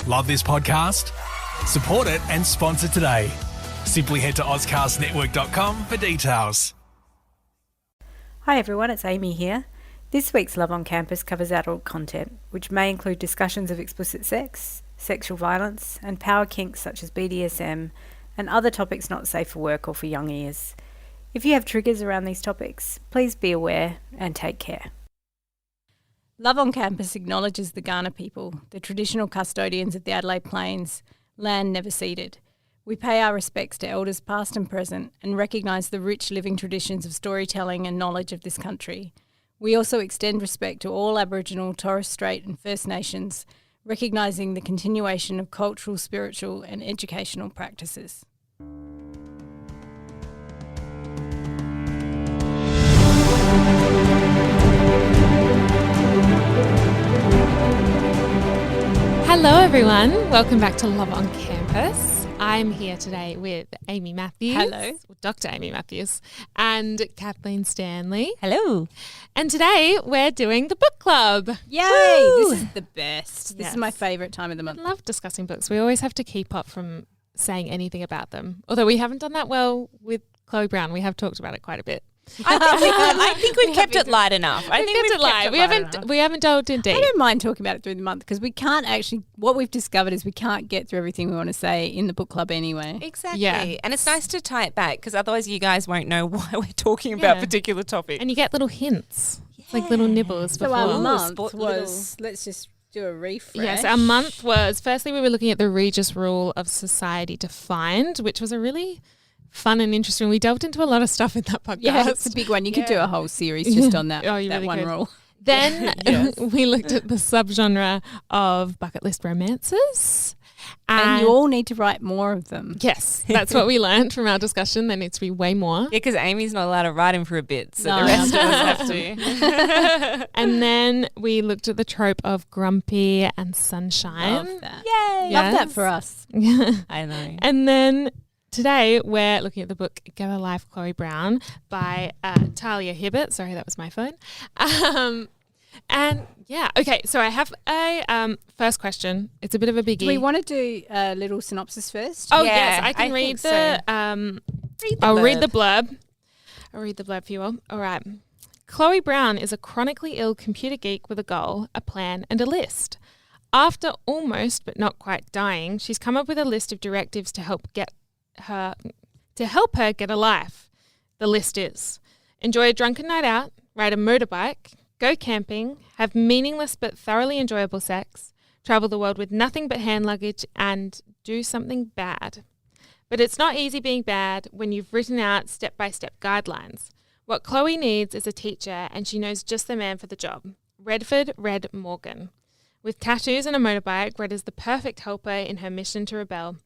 Love this podcast? Support it and sponsor today. Simply head to ozcastnetwork.com for details. Hi everyone, it's Amy here. This week's Love on Campus covers adult content, which may include discussions of explicit sex, sexual violence, and power kinks such as BDSM, and other topics not safe for work or for young ears. If you have triggers around these topics, please be aware and take care. Love on Campus acknowledges the Kaurna people, the traditional custodians of the Adelaide Plains, land never ceded. We pay our respects to elders past and present and recognise the rich living traditions of storytelling and knowledge of this country. We also extend respect to all Aboriginal, Torres Strait and First Nations, recognising the continuation of cultural, spiritual and educational practices. Hello everyone, welcome back to Love on Campus. I'm here today with Amy Matthews. Hello. Dr. Amy Matthews and Kathleen Stanley. Hello. And today we're doing the book club. Yay! Woo! This is the best. This is my favourite time of the month. I love discussing books. We always have to keep up from saying anything about them. Although we haven't done that well with Chloe Brown. We have talked about it quite a bit. I think we've kept it light enough. I think we've kept it light. We haven't delved in deep. I don't mind talking about it through the month because we can't actually, what we've discovered is we can't get through everything we want to say in the book club anyway. Exactly. Yeah. And it's nice to tie it back because otherwise you guys won't know why we're talking about particular topics. And you get little hints, like little nibbles. So before. our month was, let's just do a refresh. Yes, our month was, firstly we were looking at the Regis rule of society defined, which was a really fun and interesting. We delved into a lot of stuff in that podcast. Yeah, it's a big one. You could do a whole series just on that, Oh, you that really one could. rule. Then we looked at the subgenre of bucket list romances. And you all need to write more of them. Yes, that's what we learned from our discussion. There needs to be way more. Yeah, because Amy's not allowed to write him for a bit, so No. the rest of us have to. And then we looked at the trope of grumpy and sunshine. Love that. Yay. Love that Yes. for us. I know. And then today we're looking at the book Get a Life, Chloe Brown by Talia Hibbert. Sorry, that was my phone. And yeah, okay, so I have a first question. It's a bit of a biggie. Do we want to do a little synopsis first? Oh, Yeah, yes, I can I read think the so. I'll read the blurb. I'll read the blurb for you all. All right. Chloe Brown is a chronically ill computer geek with a goal, a plan and a list. After almost but not quite dying, she's come up with a list of directives to help her get a life. The list is: enjoy a drunken night out, ride a motorbike, go camping, have meaningless but thoroughly enjoyable sex, travel the world with nothing but hand luggage, and do something bad. But it's not easy being bad when you've written out step-by-step guidelines. What Chloe needs is a teacher, and she knows just the man for the job. Redford Red Morgan. With tattoos and a motorbike, Red is the perfect helper in her mission to rebel.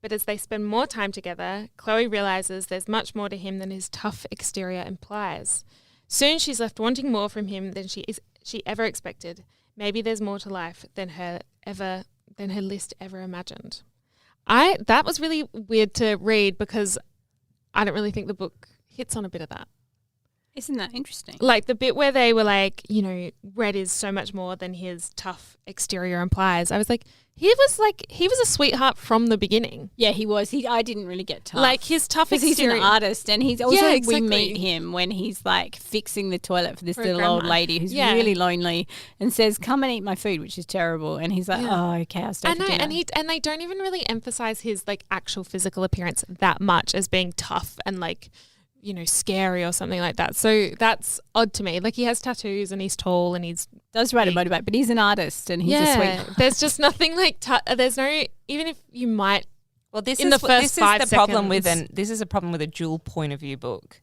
But as they spend more time together, Chloe realises there's much more to him than his tough exterior implies. Soon she's left wanting more from him than she ever expected. Maybe there's more to life than her list ever imagined. That was really weird to read because I don't really think the book hits on a bit of that. Isn't that interesting? Like the bit where they were like, you know, Red is so much more than his tough exterior implies. I was like, he was a sweetheart from the beginning. Yeah, he was. I didn't really get tough. Like his tough because exterior. he's an artist, and he's also Yeah, we exactly. meet him when he's like fixing the toilet for this For a little grandma. old lady who's Yeah. really lonely and says, "Come and eat my food," which is terrible. And he's like, Yeah. "Oh, okay, I'll stay I for know, dinner." and they don't even really emphasize his like actual physical appearance that much as being tough and like, you know, scary or something like that. So that's odd to me. Like he has tattoos and he's tall and he's does ride a motorbike, but he's an artist and he's a sweet. There's just nothing like there's no, even if you might. Well, this In is the first this is 5 the problem with seconds. this is a problem with a dual point of view book.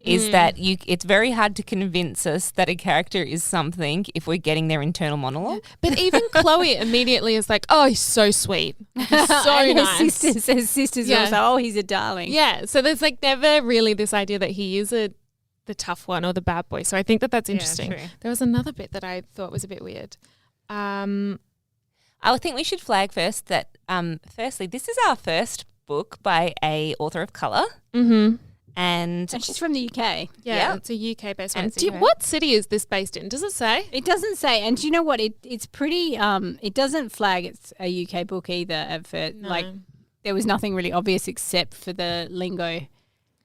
Is that it's very hard to convince us that a character is something if we're getting their internal monologue. But even Chloe immediately is like, oh, he's so sweet. He's so and nice. Her sisters Yeah. also, "Oh, he's a darling." Yeah, so there's like never really this idea that he is the tough one or the bad boy. So I think that's interesting. true. There was another bit that I thought was a bit weird. I think we should flag first that firstly, this is our first book by a author of colour. Mm-hmm. And she's from the UK. Yeah, it's a UK-based one. What city is this based in? Does it say? It doesn't say. And do you know what? It's pretty it doesn't flag it's a UK book either at first. No. Like, there was nothing really obvious except for the lingo.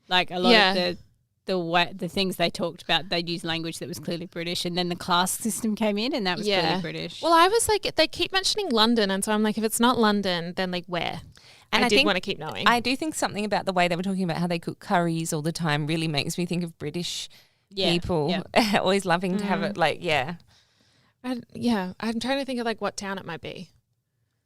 Like, a lot of the things they talked about, they'd use language that was clearly British, and then the class system came in, and that was clearly British. Well, I was like, they keep mentioning London, and so I'm like, if it's not London, then like where? And I did want to keep knowing. I do think something about the way they were talking about how they cook curries all the time really makes me think of British people always loving to have it. Like, I'm trying to think of like what town it might be.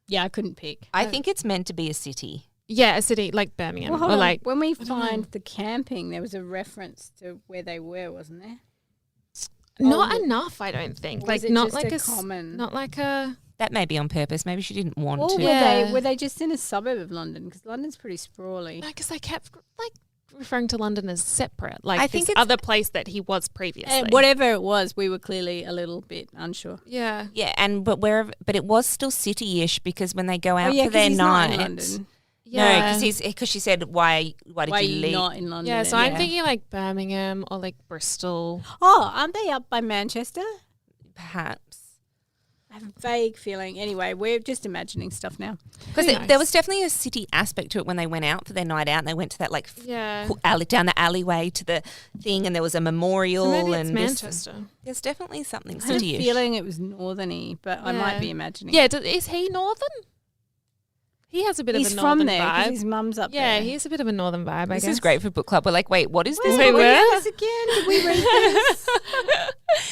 Yeah, I couldn't pick. I think it's meant to be a city. Yeah, a city like Birmingham. Well, hold or on. like when we find the camping, there was a reference to where they were, wasn't there? not enough, I don't think. Like not like a common. Not like a. That may be on purpose. Maybe she didn't want to. Were they just in a suburb of London? Because London's pretty sprawly. No, because I kept like referring to London as separate. Like I think this it's other place that he was previously. Whatever it was, we were clearly a little bit unsure. Yeah. Yeah, but it was still city-ish because when they go out for 'cause their he's night. not in London. Yeah. No, because she said, why did Why you are you leave? not in London? Yeah, so I'm thinking like Birmingham or like Bristol. Oh, aren't they up by Manchester? Perhaps. I have a vague feeling. Anyway, we're just imagining stuff now. Because there was definitely a city aspect to it when they went out for their night out and they went to that like down the alleyway to the thing, and there was a memorial. So maybe it's and Manchester. There's definitely something I have a city-ish. feeling it was northerny, but I might be imagining. Yeah, is he northern? He has a bit of a northern from there vibe. because his mum's up there. Yeah, he has a bit of a northern vibe, I guess. This is great for book club. We're like, wait, what is this? Wait, were? this again? Did we read this?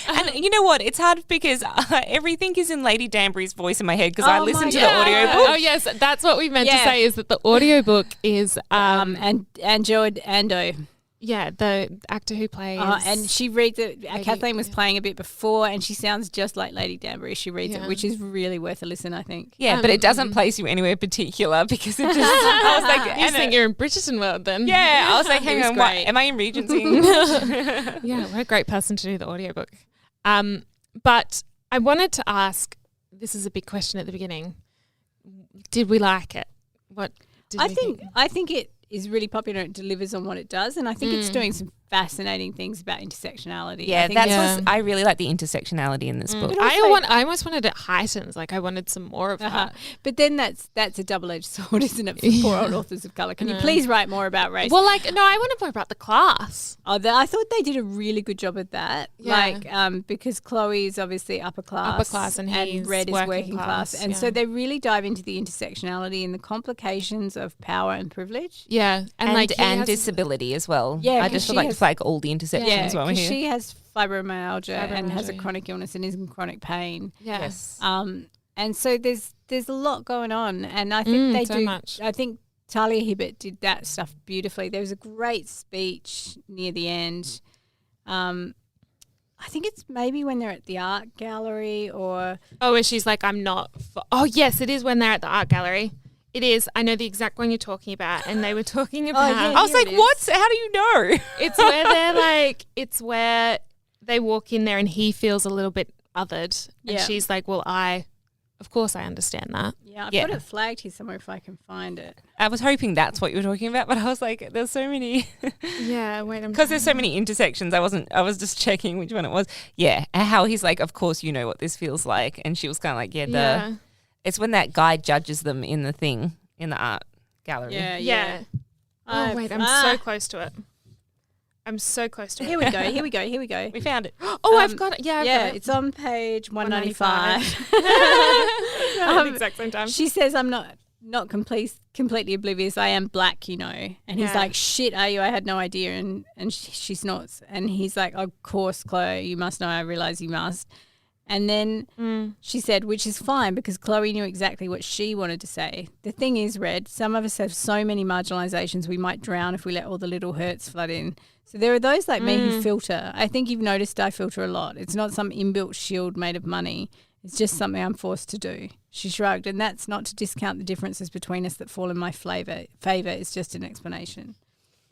And you know what? It's hard because everything is in Lady Danbury's voice in my head because I listen to the God. audiobook. Oh, yes. That's what we meant to say is that the audiobook is... and George Ando. Yeah, the actor who plays... and she reads it. Kathleen was playing a bit before, and she sounds just like Lady Danbury. She reads it, which is really worth a listen, I think. Yeah, but it doesn't place you anywhere particular because it just... I was like... You think you're in Bridgerton world then. Yeah, I was like, hang on, what, am I in Regency? Yeah, what a great person to do the audiobook. But I wanted to ask, this is a big question at the beginning, did we like it? What did we think? I think it is really popular. It delivers on what it does, and I think it's doing some fascinating things about intersectionality. Yeah, I really like the intersectionality in this book. I almost wanted it heightened. Like I wanted some more of that. But then that's a double-edged sword, isn't it, for poor old authors of colour? Can you please write more about race? Well, like, no, I wanted more about the class. Oh, I thought they did a really good job at that. Yeah. Like, because Chloe is obviously upper class and Red is working class. And so yeah. they really dive into the intersectionality and the complications of power and privilege. Yeah. And disability as well. Yeah, I just would like to flag all the intersections while we're here. She has fibromyalgia and has a chronic illness and is in chronic pain. Yes. And so there's a lot going on, and I think they so do. Much. I think Talia Hibbert did that stuff beautifully. There was a great speech near the end. I think it's maybe when they're at the art gallery or... Oh, where she's like, I'm not... Oh, yes, it is when they're at the art gallery. It is. I know the exact one you're talking about. And they were talking about... yeah, I was like, what? How do you know? It's where they're like... It's where they walk in there and he feels a little bit othered. And she's like, well, of course I understand that. Yeah, I've got it flagged here somewhere if I can find it. I was hoping that's what you were talking about, but I was like, there's so many. Yeah, wait. Because there's so many intersections. I was just checking which one it was. Yeah, and how he's like, of course you know what this feels like. And she was kind of like, it's when that guy judges them in the thing, in the art gallery. Yeah. Oh, wait, I'm so close to it. I'm so close to it. Here we go. We found it. Oh, I've got it. Yeah, I've got it. It's on page 195. At the exact same time. She says, I'm not completely oblivious. I am black, you know. And he's like, shit, are you? I had no idea. And she snorts. And he's like, of course, Chloe, you must know. I realise you must. And then she said, which is fine because Chloe knew exactly what she wanted to say. The thing is, Red, some of us have so many marginalisations we might drown if we let all the little hurts flood in. So there are those like me who filter. I think you've noticed I filter a lot. It's not some inbuilt shield made of money. It's just something I'm forced to do. She shrugged, and that's not to discount the differences between us that fall in my favour. It's just an explanation.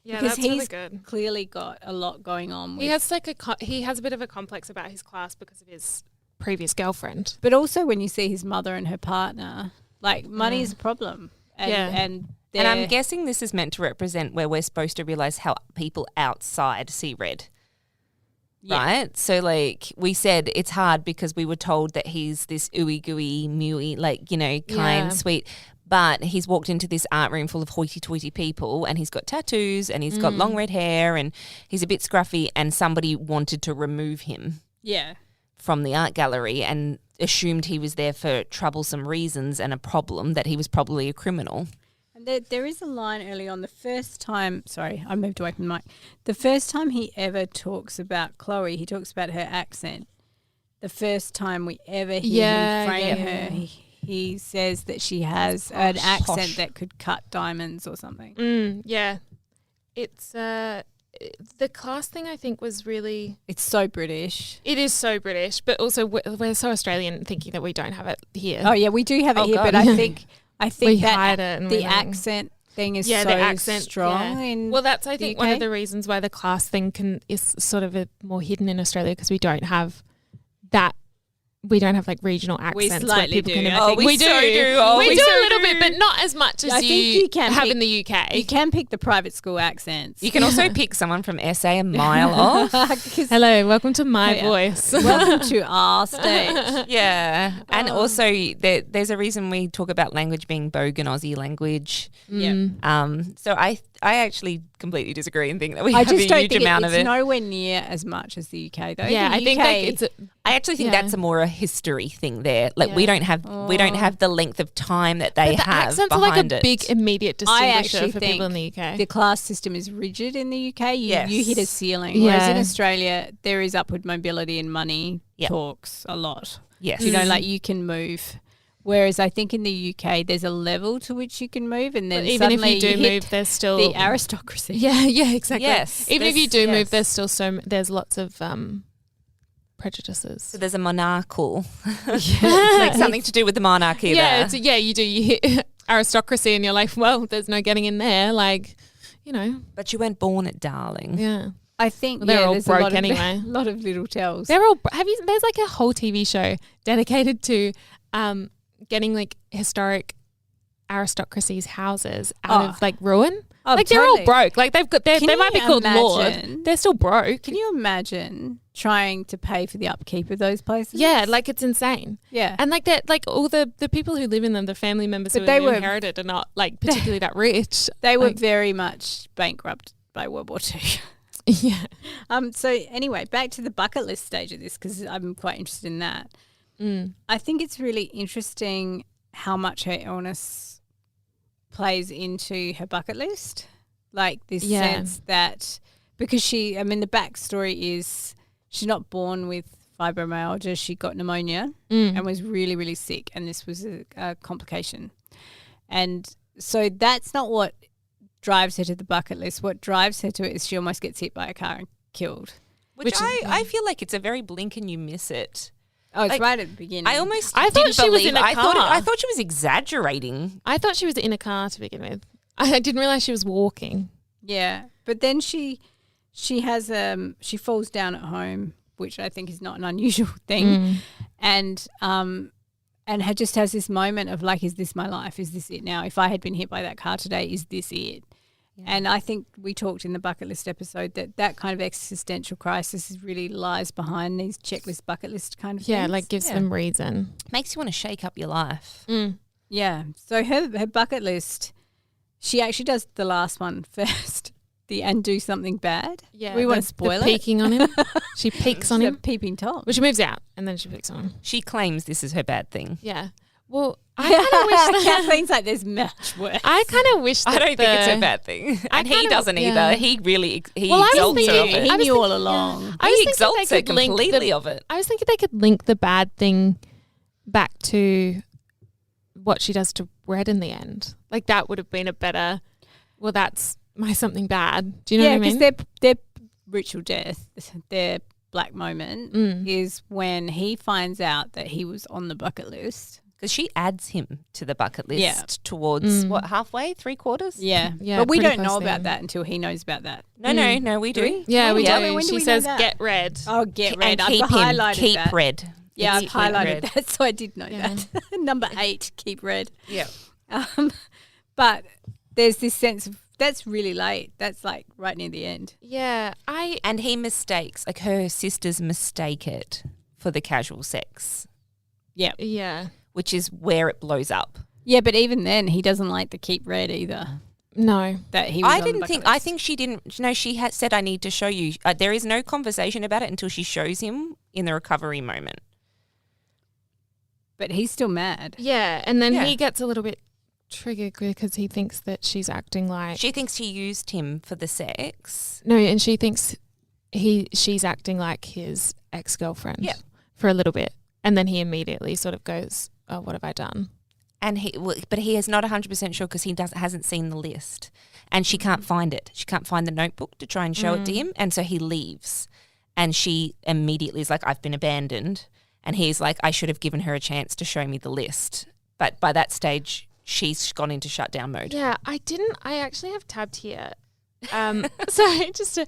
Yeah, because that's really he's good. Clearly got a lot going on. He has he has a bit of a complex about his class because of his previous girlfriend. But also when you see his mother and her partner, like money is a problem. And And I'm guessing this is meant to represent where we're supposed to realise how people outside see red. Yeah. Right? So, like, we said it's hard because we were told that he's this ooey gooey, mewy, like, you know, kind, sweet. But he's walked into this art room full of hoity-toity people and he's got tattoos and he's got long red hair and he's a bit scruffy, and somebody wanted to remove him from the art gallery and assumed he was there for troublesome reasons and a problem, that he was probably a criminal. There is a line early on, the first time, sorry, I moved away from the mic. The first time he ever talks about Chloe, he talks about her accent. The first time we ever hear him frame her, he says that she has an accent that could cut diamonds or something. Yeah. It's the class thing, I think, was really... It's so British. It is so British, but also we're so Australian thinking that we don't have it here. Oh, yeah, we do have it here, God. but I think we that hide it and the accent thing is so the accent, strong in well, that's, I think, the UK. one of the reasons why the class thing is sort of more hidden in Australia, because we don't have that. We don't have like regional accents. Slightly where people do. Can We do. so We do a little bit, but not as much as I think you can have pick- in the UK. You can pick the private school accents. You can also pick someone from SA a mile off. Hello, welcome to my voice. Welcome to our stage. Yeah. And also there's a reason we talk about language being bogan Aussie language. Yeah. So I actually completely disagree and think that we I have just a don't huge think amount it's of it. nowhere near as much as the UK though. Yeah, The I think UK like it's I actually think that's more a history thing there. Like we don't have the length of time that they but the have accents are behind like a it. big immediate I distinguisher actually for think people in the UK. the class system is rigid in the UK. Yes. You hit a ceiling. Whereas in Yeah. Australia, there is upward mobility and money talks a lot. Yes. You know, like you can move. Whereas I think in the UK, there's a level to which you can move, and then But even if suddenly you do hit move, there's still the aristocracy. Yeah, exactly. Yes, Even if you do there's- move, there's still there's lots of prejudices. So there's a monarchical, like something to do with the monarchy there. You do. You hit aristocracy, and you're like, well, there's no getting in there. Like, you know, But you weren't born it, darling. yeah. I think Well, they're all there's broke a lot anyway. Of, lot of little tells. They're all. There's like a whole TV show dedicated to getting like historic aristocracy's houses out of like ruin. Oh, like they're all totally. broke. Like they Can might be you called imagine- lord. They're still broke. Can you imagine trying to pay for the upkeep of those places? Yeah, like it's insane. Yeah. And like that, like all the people who live in them, the family members But who they have were- inherited are not like particularly that rich. They were Like, very much bankrupt by World War II. yeah. So anyway, back to the bucket list stage of this, because I'm quite interested in that. I think it's really interesting how much her illness plays into her bucket list. Like this sense that, because the backstory is she's not born with fibromyalgia. She got pneumonia and was really, really sick, and this was a complication. And so that's not what drives her to the bucket list. What drives her to it is she almost gets hit by a car and killed. Which I feel like it's a very blink and you miss it. Oh, it's Like, right at the beginning. I almost I thought didn't she was believe in a it. car. I thought she was exaggerating. I thought she was in a car to begin with. I didn't realize she was walking. Yeah, but then she has she falls down at home, which I think is not an unusual thing, and just has this moment of like, is this my life? Is this it now? If I had been hit by that car today, is this it? Yeah. And I think we talked in the bucket list episode that kind of existential crisis really lies behind these checklist bucket list kind of things. Like gives them reason. Makes you want to shake up your life. Yeah. So her bucket list, she actually does the last one first, and do something bad. Yeah, we want to spoil it. Peeking on him. She peeks on him. Peeping Tom. Well, she moves out and then she peeks on him. She claims this is her bad thing. Yeah. Well, I kind of wish that. Kathleen's like, there's much worse. I kind of wish that I don't think it's her bad thing. And he doesn't either. He really exalts her of it. He knew all along. I was He thinking exalts they her could link completely of it. I was thinking they could link the bad thing back to what she does to Red in the end. Like that would have been a better. Well, that's my something bad. Do you know what I mean? Yeah, because their ritual death, their black moment, is when he finds out that he was on the bucket list. Because she adds him to the bucket list towards, halfway? 3/4? Yeah. Yeah, But we pretty don't know close about there. that until he knows about that. No, we do. Yeah, we Yeah, do. when do She we know says, that? "Get red." Oh, get red. And I've keep highlighted keep that. red. Yeah, I've Keep highlighted red. that, so I did know that. Number 8, keep red. Yeah. But there's this sense of that's really late. That's like right near the end. Yeah, And he mistakes, like her sisters mistake it for the casual sex. Yeah. Which is where it blows up. Yeah, but even then, he doesn't like to keep red either. No. That he was I on the didn't bucket think. list. I think she didn't. No, she had said, "I need to show you." There is no conversation about it until she shows him in the recovery moment. But he's still mad. Yeah, and then Yeah. he gets a little bit triggered because he thinks that she's acting like She thinks he used him for the sex. no, and she thinks she's acting like his ex-girlfriend for a little bit, and then he immediately sort of goes, "Oh, what have I done?" And but he is not 100% sure because he hasn't seen the list, and she can't find it. She can't find the notebook to try and show it to him, and so he leaves, and she immediately is like, "I've been abandoned," and he's like, "I should have given her a chance to show me the list," but by that stage, she's gone into shutdown mode. Yeah, I actually have tabbed here. So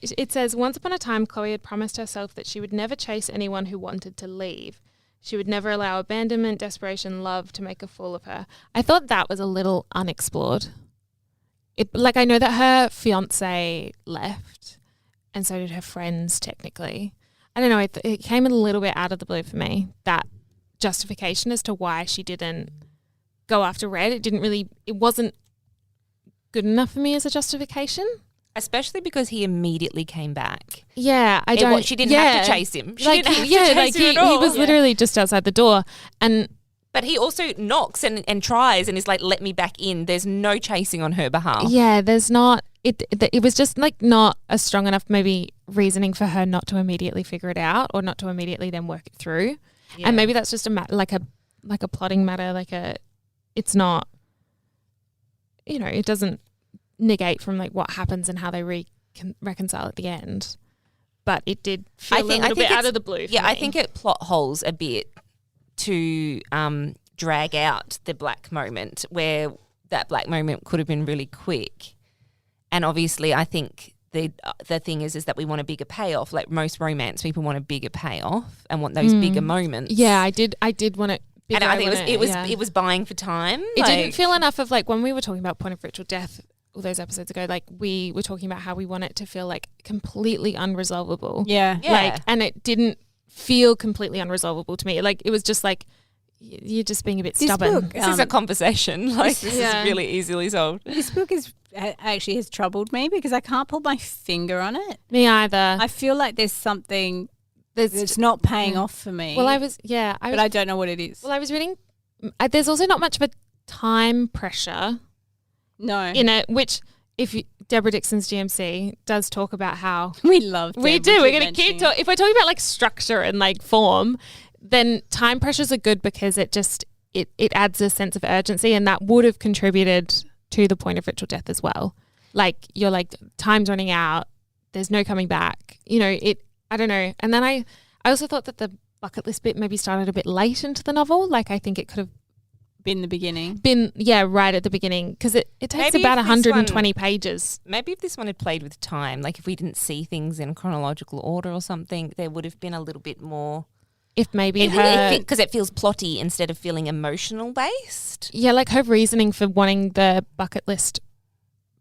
it says, once upon a time, Chloe had promised herself that she would never chase anyone who wanted to leave. She would never allow abandonment, desperation, love to make a fool of her. I thought that was a little unexplored. I know that her fiance left, and so did her friends technically. I don't know, it came a little bit out of the blue for me, that justification as to why she didn't go after Red. It wasn't good enough for me as a justification. Especially because he immediately came back. Yeah, She didn't have to chase him. She didn't have to chase him at all. He was literally just outside the door, But he also knocks and tries and is like, "Let me back in." There's no chasing on her behalf. yeah, there's not. It was just like not a strong enough maybe reasoning for her not to immediately figure it out or not to immediately then work it through. Yeah. And maybe that's just like a plotting matter. It's not. It doesn't negate from like what happens and how they reconcile at the end, but it did feel a little bit out of the blue for me. I think it plot holes a bit to drag out the black moment, where that black moment could have been really quick. And obviously I think the thing is that we want a bigger payoff. Like most romance people want a bigger payoff and want those bigger moments. Yeah, I did want it bigger. And I think it was buying for time. It didn't feel enough of like when we were talking about Point of Ritual Death all those episodes ago, like we were talking about how we want it to feel like completely unresolvable. Yeah. And it didn't feel completely unresolvable to me. Like it was just like you're just being a bit stubborn. Book, this is a conversation. Like this is really easily solved. This book actually has troubled me because I can't put my finger on it. Me either. I feel like there's something that's not paying off for me. Well, but I don't know what it is. Well, I was reading. There's also not much of a time pressure. No. In it, which Deborah Dixon's GMC does talk about how we love. We do. We're going to keep talking. If we're talking about like structure and like form, then time pressures are good because it adds a sense of urgency, and that would have contributed to the Point of Ritual Death as well. Like you're like time's running out. There's no coming back. I don't know. And then I also thought that the bucket list bit maybe started a bit late into the novel. Like I think it could have been the beginning. Right at the beginning, because it takes Maybe about 120 pages. Maybe if this one had played with time, like if we didn't see things in chronological order or something, there would have been a little bit more. If maybe because it feels plotty instead of feeling emotional based. Yeah, like her reasoning for wanting the bucket list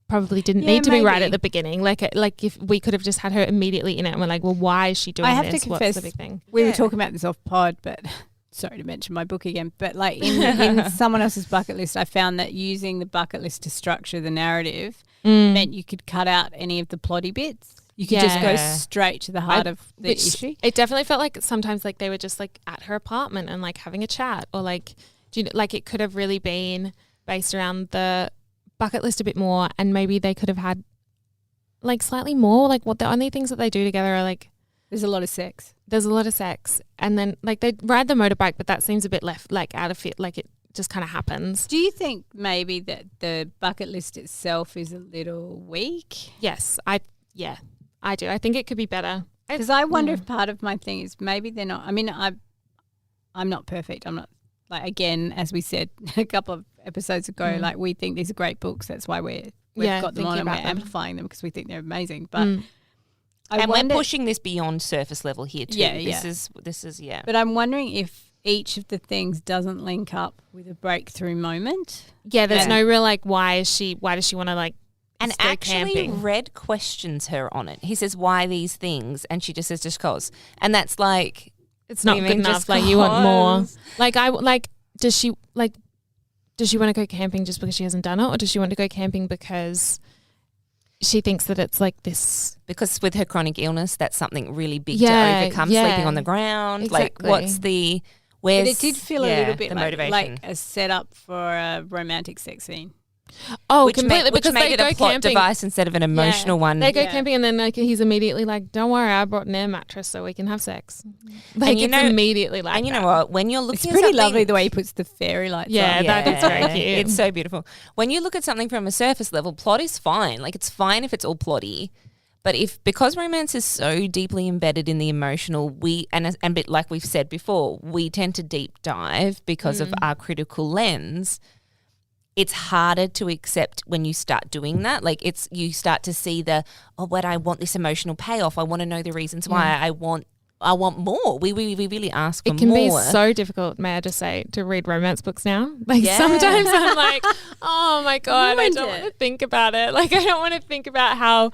probably didn't need to be right at the beginning. Like if we could have just had her immediately in it and we're like, well, why is she doing this? I have to confess, what's the big thing? We were talking about this off pod, but sorry to mention my book again, but like in someone else's bucket list, I found that using the bucket list to structure the narrative meant you could cut out any of the plotty bits. You could just go straight to the heart of the issue. It definitely felt like sometimes like they were just like at her apartment and like having a chat, or like, like it could have really been based around the bucket list a bit more, and maybe they could have had like slightly more, like what the only things that they do together are like, there's a lot of sex. And then like they ride the motorbike, but that seems a bit left like out of fit, like it just kind of happens. Do you think maybe that the bucket list itself is a little weak? Yes, I do. I think it could be better. Because I wonder if part of my thing is maybe they're not. I mean, I'm not perfect. I'm not, like, again, as we said a couple of episodes ago, like we think these are great books. That's why we've got them on and we're amplifying them because we think they're amazing. But we're pushing this beyond surface level here too. Yeah. This is. But I'm wondering if each of the things doesn't link up with a breakthrough moment. Yeah, there's no real like why does she want to like and go actually camping? Red questions her on it. He says, why these things? And she just says, just cause. And that's like, It's not you good mean enough. just Like you want more. cause? Does she want to go camping just because she hasn't done it, or does she want to go camping because she thinks that it's like this? Because with her chronic illness, that's something really big Yeah, to overcome, yeah. sleeping on the ground. Exactly. Like, what's the, where's But it did feel a little bit the like motivation. a setup for a romantic sex scene. Oh, which completely, which because made they it go a plot camping. device instead of an emotional one. They go Yeah. camping and then like he's immediately like, "Don't worry, I brought an air mattress so we can have sex." Like you it's know- immediately like and you know that. what? When you're looking It's at pretty something- lovely the way he puts the fairy lights Yeah, on. that is very cute. It's so beautiful. When you look at something from a surface level, plot is fine. Like, it's fine if it's all plotty. But because romance is so deeply embedded in the emotional, and bit like we've said before, we tend to deep dive because of our critical lens. It's harder to accept when you start doing that. Like, you start to see but I want this emotional payoff. I want to know the reasons why. I want more. We really ask for It can more. be so difficult, may I just say, to read romance books now. Like Yeah. sometimes I'm like, oh my God, I Ruined don't it. want to think about it. Like I don't want to think about how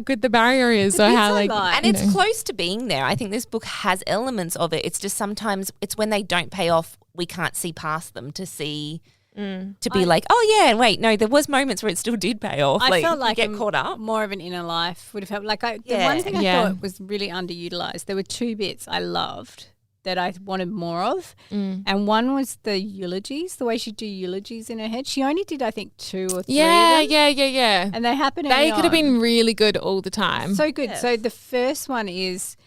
good the barrier is The or bits how I like, like. And it's close to being there. I think this book has elements of it. It's just sometimes it's when they don't pay off, we can't see past them to see, to be like, oh yeah, wait, no, there was moments where it still did pay off. I felt you like get caught up. more of an inner life would have helped. Like the Yeah. one thing I Yeah. thought was really underutilized. There were two bits I loved that I wanted more of, and one was the eulogies. The way she do eulogies in her head. She only did, I think, 2 or 3 yeah, of them, yeah. and they happen. They early could have on. been really good all the time. So good. Yes. So the first one is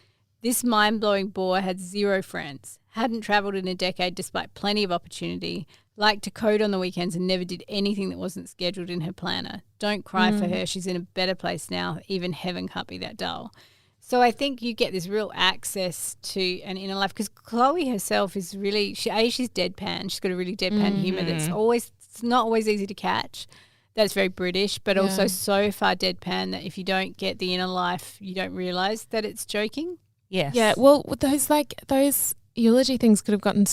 this mind-blowing bore had 0 friends, hadn't travelled in a decade despite plenty of opportunity, liked to code on the weekends and never did anything that wasn't scheduled in her planner. Don't cry for her. She's in a better place now. Even heaven can't be that dull. So I think you get this real access to an inner life because Chloe herself is really, she's deadpan. She's got a really deadpan humour that's it's not always easy to catch. That's very British, but also so far deadpan that if you don't get the inner life, you don't realise that it's joking. Yes. Yeah, well, those eulogy things could have gotten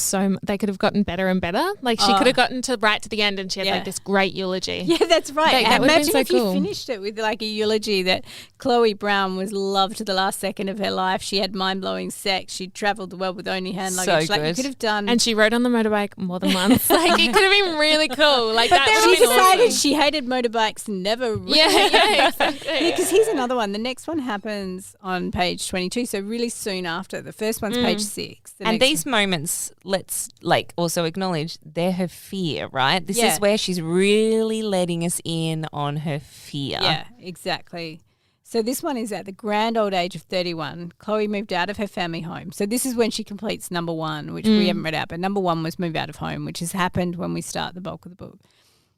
they could have gotten better and better. Like she could have gotten right to the end and she had Yeah. like this great eulogy. Yeah, that's right. Like, that would've been Imagine so if cool. you finished it with like a eulogy that Chloe Brown was loved to the last second of her life. She had mind-blowing sex. She travelled the world with only hand So luggage. Like you good. could have done. And she rode on the motorbike more than once. Like it could have been really cool. Like that then would she have been decided awesome. she hated motorbikes and never. Yeah, exactly. Because here's another one. The next one happens on page 22, so really soon after. The first one's page 6. The And next these moments, let's like also acknowledge they're her fear, right? This Yeah. is where she's really letting us in on her fear. Yeah, exactly. So this one is at the grand old age of 31. Chloe moved out of her family home. So this is when she completes number 1, which we haven't read out. But number 1 was move out of home, which has happened when we start the bulk of the book.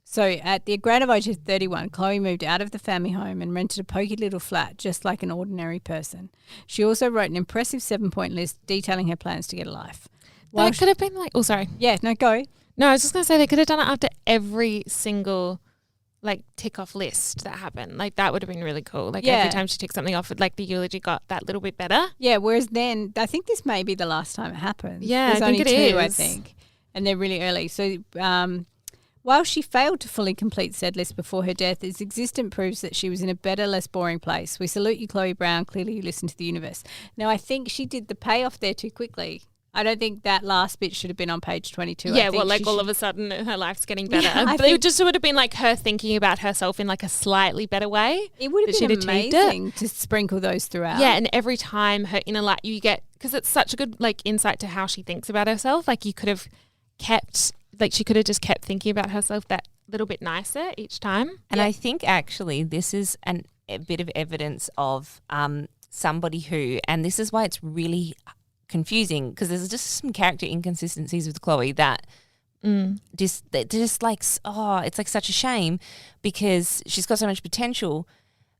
So at the grand old age of 31, Chloe moved out of the family home and rented a poky little flat just like an ordinary person. She also wrote an impressive 7-point list detailing her plans to get a life. While That could have been like, oh, sorry. yeah, no, go. No, I was just going to say they could have done it after every single like tick off list that happened. Like that would have been really cool. Like Yeah. every time she ticked something off, like the eulogy got that little bit better. Yeah, whereas then I think this may be the last time it happens. Yeah, There's I think only it 2, I is. think, and they're really early. So while she failed to fully complete said list before her death, its existence proves that she was in a better, less boring place. We salute you, Chloe Brown. Clearly you listened to the universe. Now, I think she did the payoff there too quickly. I don't think that last bit should have been on page 22. Yeah, well, like all of a sudden her life's getting better. Yeah, I but it think- just would have been like her thinking about herself in like a slightly better way. It would that have been she'd achieved amazing to sprinkle those throughout. Yeah, and every time her inner light, you get, because it's such a good like insight to how she thinks about herself. Like you could have kept, like she could have just kept thinking about herself that little bit nicer each time. And I think actually this is a bit of evidence of somebody who, and this is why it's really confusing because there's just some character inconsistencies with Chloe that just like, oh, it's like such a shame because she's got so much potential,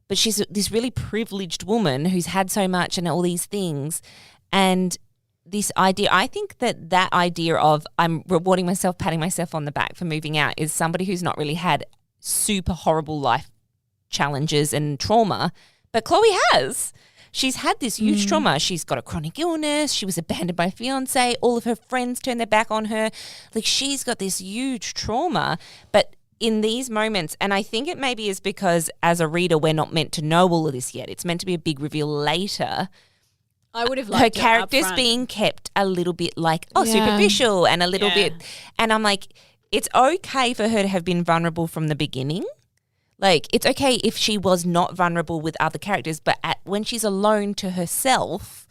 but she's this really privileged woman who's had so much and all these things. And this idea, I think that idea of I'm rewarding myself, patting myself on the back for moving out is somebody who's not really had super horrible life challenges and trauma, but Chloe has. she's had this huge trauma. She's got a chronic illness. She was abandoned by her fiance. All of her friends turned their back on her. Like, she's got this huge trauma. But in these moments, and I think it maybe is because as a reader, we're not meant to know all of this yet. It's meant to be a big reveal later. I would have liked her character's being kept a little bit like, superficial and a little bit. And I'm like, it's okay for her to have been vulnerable from the beginning. Like, it's okay if she was not vulnerable with other characters, but when she's alone to herself,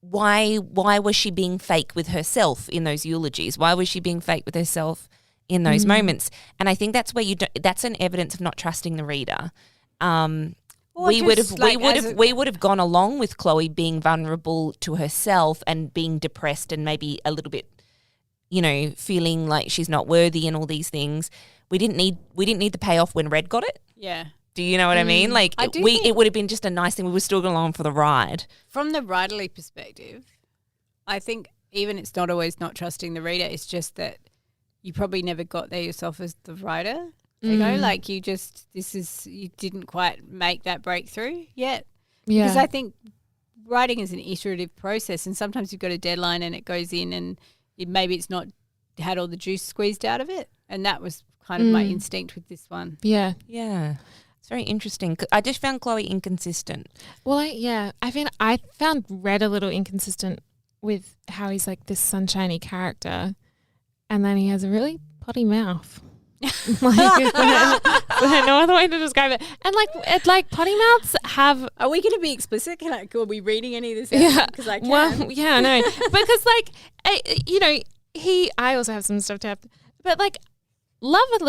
why was she being fake with herself in those eulogies? Why was she being fake with herself in those moments? And I think that's where that's an evidence of not trusting the reader. We would have gone along with Chloe being vulnerable to herself and being depressed and maybe a little bit, feeling like she's not worthy and all these things. We didn't need the payoff when Red got it. Yeah. Do you know what I mean? Like, it would have been just a nice thing. We were still going along for the ride. From the writerly perspective, I think even it's not always not trusting the reader. It's just that you probably never got there yourself as the writer. You know, like you didn't quite make that breakthrough yet. Yeah. Because I think writing is an iterative process, and sometimes you've got a deadline and it goes in and maybe it's not had all the juice squeezed out of it. And that was kind of my instinct with this one. Yeah. Yeah. It's very interesting. I just found Chloe inconsistent. Well, I found Red a little inconsistent with how he's like this sunshiny character and then he has a really potty mouth. No other way to describe it. And like potty mouths have. Are we going to be explicit? Are we reading any of this? Yeah, because I can. Well, yeah, no, because I also have some stuff to have, but like. Love a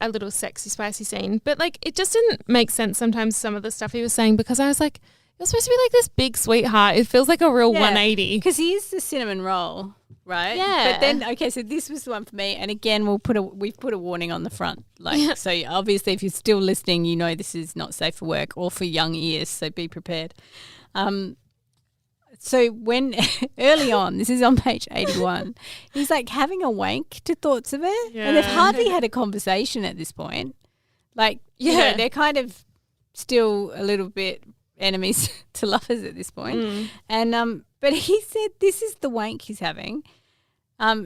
little sexy, spicy scene, but like it just didn't make sense sometimes some of the stuff he was saying because I was like, you're supposed to be like this big sweetheart. It feels like a real 180. Because he is the cinnamon roll, right? Yeah. But then, okay, so this was the one for me. And again, we've put a warning on the front. So obviously if you're still listening, you know this is not safe for work or for young ears, so be prepared. So when early on, this is on page 81, he's like having a wank to thoughts of her. Yeah. And they've hardly had a conversation at this point. Like, they're kind of still a little bit enemies to lovers at this point. And but he said this is the wank he's having.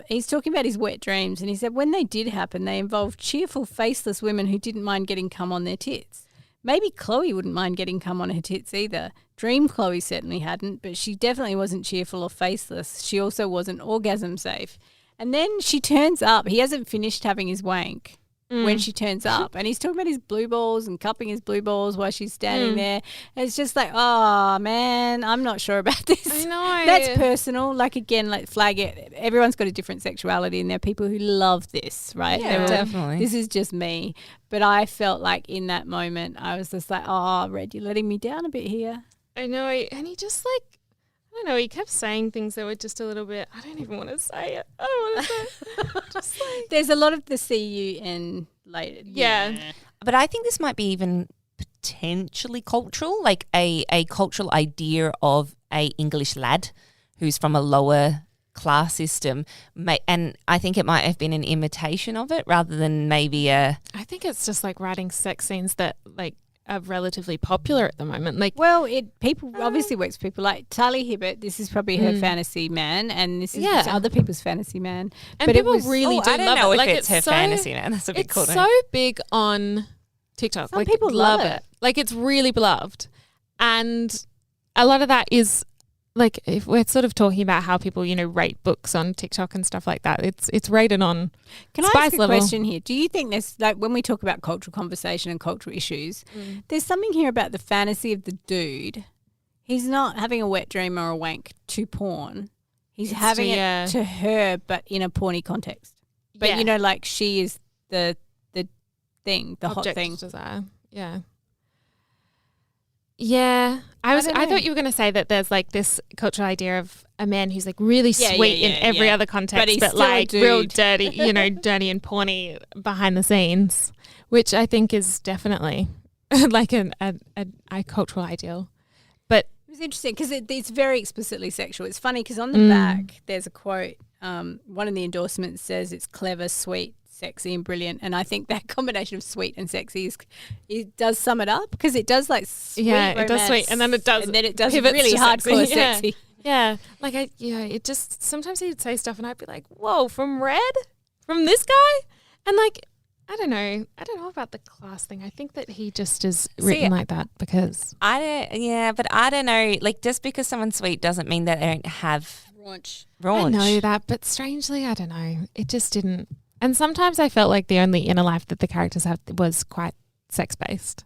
He's talking about his wet dreams and he said when they did happen, they involved cheerful, faceless women who didn't mind getting cum on their tits. Maybe Chloe wouldn't mind getting cum on her tits either. Dream Chloe certainly hadn't, but she definitely wasn't cheerful or faceless. She also wasn't orgasm safe. And then she turns up. He hasn't finished having his wank when she turns up. And he's talking about his blue balls and cupping his blue balls while she's standing there. And it's just like, oh, man, I'm not sure about this. I know. That's personal. Like, again, like flag it. Everyone's got a different sexuality and there are people who love this, right? Yeah, definitely. This is just me. But I felt like in that moment, I was just like, oh, Red, you're letting me down a bit here. I know. And he just like, I don't know, he kept saying things that were just a little bit, I don't even want to say it. I don't want to say it. Just like. There's a lot of the CUN later. Yeah. But I think this might be even potentially cultural, like a cultural idea of a English lad who's from a lower class system. And I think it might have been an imitation of it rather than maybe a... I think it's just like writing sex scenes that like are relatively popular at the moment. Like, well, people obviously works for people like Talia Hibbert. This is probably her fantasy man, and this is other people's fantasy man. And but people really do I don't love know it. If like it's her fantasy man. That's a bit cool. It's so big on TikTok. Some people love it. Like it's really beloved, and a lot of that is like if we're sort of talking about how people rate books on TikTok and stuff like that. It's rated on. Can I ask a question here? Do you think there's like when we talk about cultural conversation and cultural issues, there's something here about the fantasy of the dude. He's not having a wet dream or a wank to porn. He's having it to her, but in a porny context. But like she is the thing, the object hot thing. Desire. Yeah. Yeah, I thought you were going to say that there's like this cultural idea of a man who's like really sweet in every other context, but like real dirty, dirty and porny behind the scenes, which I think is definitely like a cultural ideal. But it was interesting because it's very explicitly sexual. It's funny because on the back there's a quote. One of the endorsements says it's clever, sweet, sexy and brilliant. And I think that combination of sweet and sexy it does sum it up, because it does like sweet romance, it does sweet, and then it does pivots really to hardcore sexy. sexy. Yeah, like it just sometimes he'd say stuff and I'd be like, "Whoa, from Red, from this guy," and like I don't know about the class thing. I think that he just is written like that because but I don't know. Like, just because someone's sweet doesn't mean that they don't have raunch. I know that, but strangely, I don't know. It just didn't. And sometimes I felt like the only inner life that the characters had was quite sex based.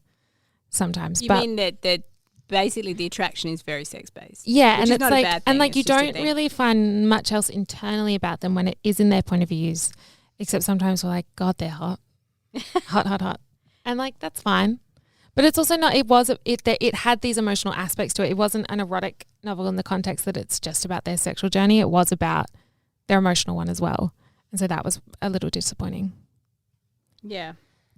Sometimes, You mean that basically the attraction is very sex based? Yeah, and is it's not a like, bad and thing, like it's you just a don't thing. really find much else internally about them when it is in their point of views, except sometimes we're like, God, they're hot, hot, and like that's fine. But it's also not. It had these emotional aspects to it. It wasn't an erotic novel in the context that it's just about their sexual journey. It was about their emotional one as well, and so that was a little disappointing. Yeah,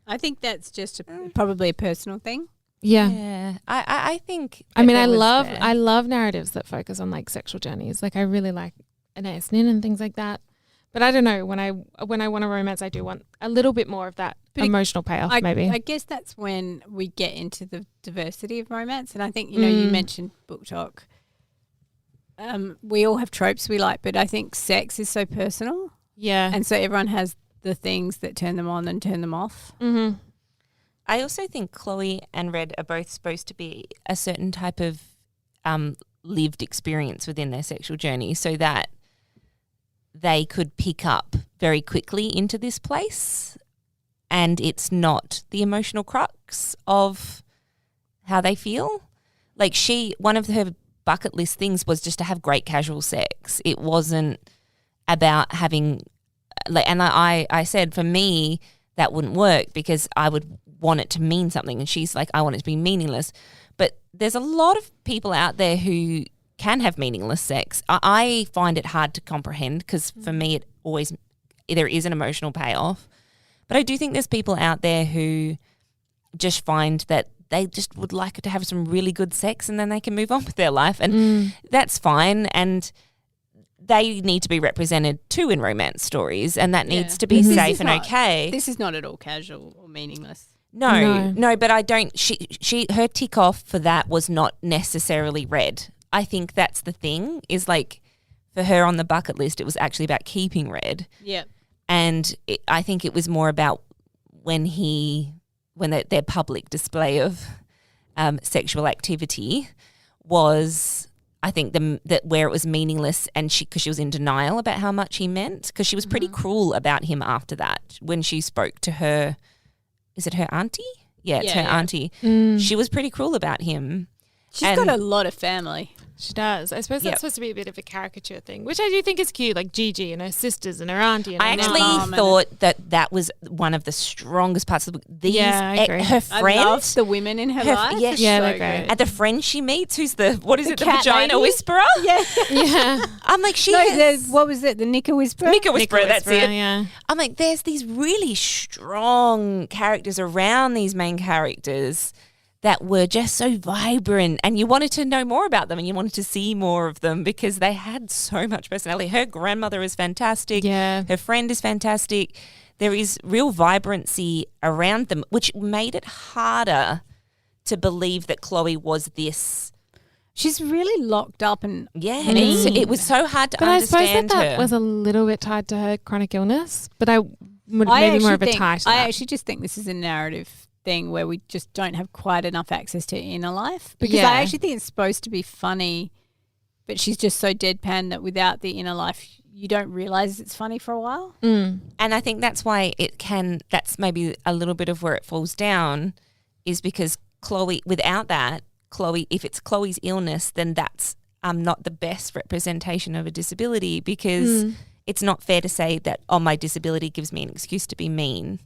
I think that's just probably a personal thing. Yeah. I think. I mean, that was I love narratives that focus on like sexual journeys. Like I really like Anais Nin and things like that. But I don't know, when I want a romance, I do want a little bit more of that emotional payoff. Maybe I guess that's when we get into the diversity of romance, and I think you mentioned book talk. We all have tropes we like, but I think sex is so personal. Yeah, and so everyone has the things that turn them on and turn them off. Mm-hmm. I also think Chloe and Red are both supposed to be a certain type of lived experience within their sexual journey, so that they could pick up very quickly into this place, and it's not the emotional crux of how they feel. Like one of her bucket list things was just to have great casual sex. It wasn't about having, I said for me that wouldn't work because I would want it to mean something, and she's like, I want it to be meaningless. But there's a lot of people out there who can have meaningless sex. I find it hard to comprehend because for me there is an emotional payoff. But I do think there's people out there who just find that they just would like to have some really good sex and then they can move on with their life, and that's fine, and they need to be represented too in romance stories, and that needs to be safe and okay. This is not at all casual or meaningless. No, but I don't. Her tick off for that was not necessarily Red. I think that's the thing, is like for her on the bucket list, it was actually about keeping Red. Yeah. And I think it was more about when their public display of sexual activity was, I think that where it was meaningless, and because she was in denial about how much he meant, because she was pretty cruel about him after that when she spoke to her. Is it her auntie? Yeah, it's her auntie. She was pretty cruel about him. She's got a lot of family. She does. I suppose that's supposed to be a bit of a caricature thing, which I do think is cute, like Gigi and her sisters and her auntie. And I actually thought that was one of the strongest parts of the book. I agree. Her friend. I love the women in her life. Yeah, they're great. And the friend she meets, who's the vagina whisperer? Yeah. I'm like, what was it? The Nika Whisperer? Nika Whisperer, that's it. Yeah. I'm like, there's these really strong characters around these main characters that were just so vibrant, and you wanted to know more about them and you wanted to see more of them because they had so much personality. Her grandmother is fantastic. Yeah. Her friend is fantastic. There is real vibrancy around them, which made it harder to believe that Chloe was this. She's really locked up and it was so hard to understand I suppose her. that was a little bit tied to her chronic illness, but I would maybe more of a tie to that. I actually just think this is a narrative thing where we just don't have quite enough access to inner life, because I actually think it's supposed to be funny, but she's just so deadpan that without the inner life you don't realize it's funny for a while. And I think that's why that's maybe a little bit of where it falls down, is because without that, if it's Chloe's illness, then that's not the best representation of a disability, because it's not fair to say that, my disability gives me an excuse to be mean.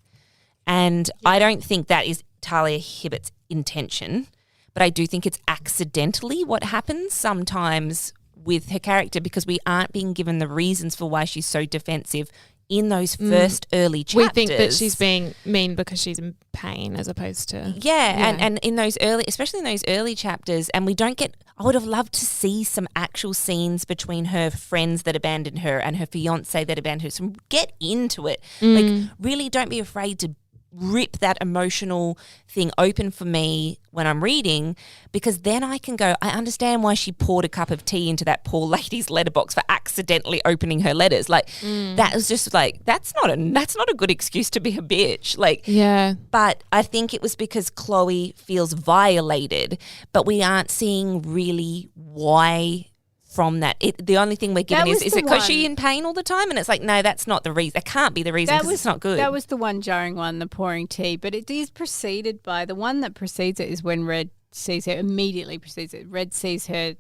And I don't think that is Talia Hibbert's intention, but I do think it's accidentally what happens sometimes with her character, because we aren't being given the reasons for why she's so defensive in those first early chapters. We think that she's being mean because she's in pain, as opposed to... And in those especially in those early chapters, and we don't get... I would have loved to see some actual scenes between her friends that abandoned her and her fiance that abandoned her. So get into it. Like, really don't be afraid to rip that emotional thing open for me when I'm reading, because then I can go, I understand why she poured a cup of tea into that poor lady's letterbox for accidentally opening her letters. Like, that was just like, that's not a good excuse to be a bitch. Like, Yeah. but I think it was because Chloe feels violated, but we aren't seeing really why from that. The only thing we're given is it because she's in pain all the time? And it's like, no, that's not the reason. That can't be the reason because it's not good. That was the one jarring one, the pouring tea. But it is preceded by, the one that precedes it is when Red sees her, immediately precedes it. Red sees her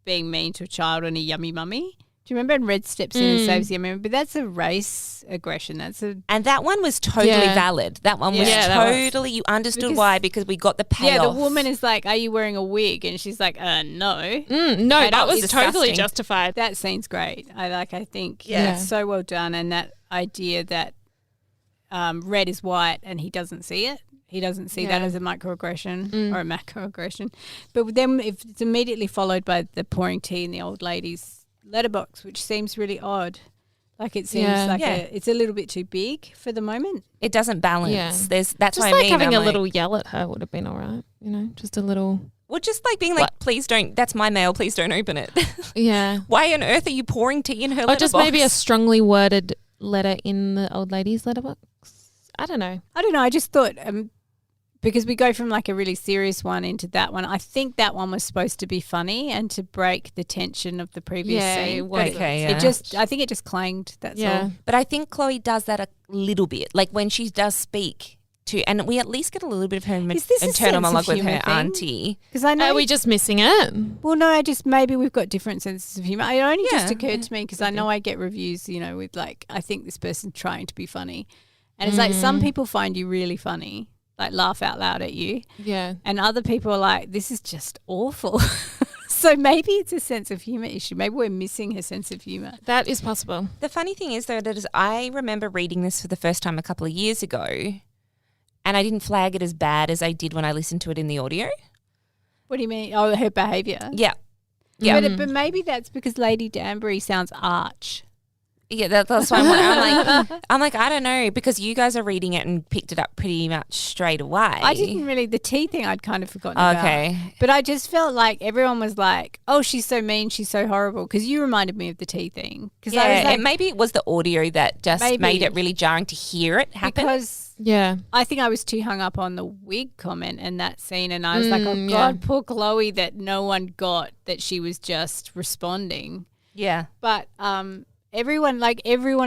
being mean to a child and a yummy mummy. Do you remember? And Red steps in and saves the yummy mummy. But that's a race aggression. And that one was totally valid. That one was totally, you understood why, because we got the payoff. Yeah, the woman is like, are you wearing a wig? And she's like, no. No, that was totally justified. That scene's great. I think it's so well done. And that idea that Red is white and he doesn't see it. He doesn't see that as a microaggression or a macroaggression. But then if it's immediately followed by the pouring tea in the old lady's letterbox, which seems really odd. Like, it seems it's a little bit too big for the moment. It doesn't balance. Yeah. That's just what I like mean. having a little yell at her would have been all right. You know, just a little. Well, just like being like, please don't, that's my mail, please don't open it. Yeah. Why on earth are you pouring tea in her letterbox? Or just maybe a strongly worded letter in the old lady's letterbox. I don't know. I just thought, because we go from like a really serious one into that one, I think that one was supposed to be funny and to break the tension of the previous scene. It was. I think it just clanged, that's all. But I think Chloe does that a little bit. Like, when she does speak to, and we at least get a little bit of her internal monologue with her auntie. Because I know. Are we just missing it? Well, no, maybe we've got different senses of humour. It only just occurred to me because I know I get reviews, with like, I think this person's trying to be funny. And it's like, some people find you really funny, like laugh out loud at you. Yeah. And other people are like, this is just awful. So maybe it's a sense of humour issue. Maybe we're missing her sense of humour. That is possible. The funny thing is, though, that I remember reading this for the first time a couple of years ago, and I didn't flag it as bad as I did when I listened to it in the audio. What do you mean? Oh, her behaviour? Yeah. Yeah. But maybe that's because Lady Danbury sounds arch. Yeah, that's why I'm like, I don't know, because you guys are reading it and picked it up pretty much straight away. I didn't really. The tea thing I'd kind of forgotten about. But I just felt like everyone was like, oh, she's so mean, she's so horrible, because you reminded me of the tea thing. Yeah, I was like, and maybe it was the audio that just made it really jarring to hear it happen. Because I think I was too hung up on the wig comment and that scene, and I was like, oh, God, poor Chloe, that no one got that she was just responding. Yeah. But everyone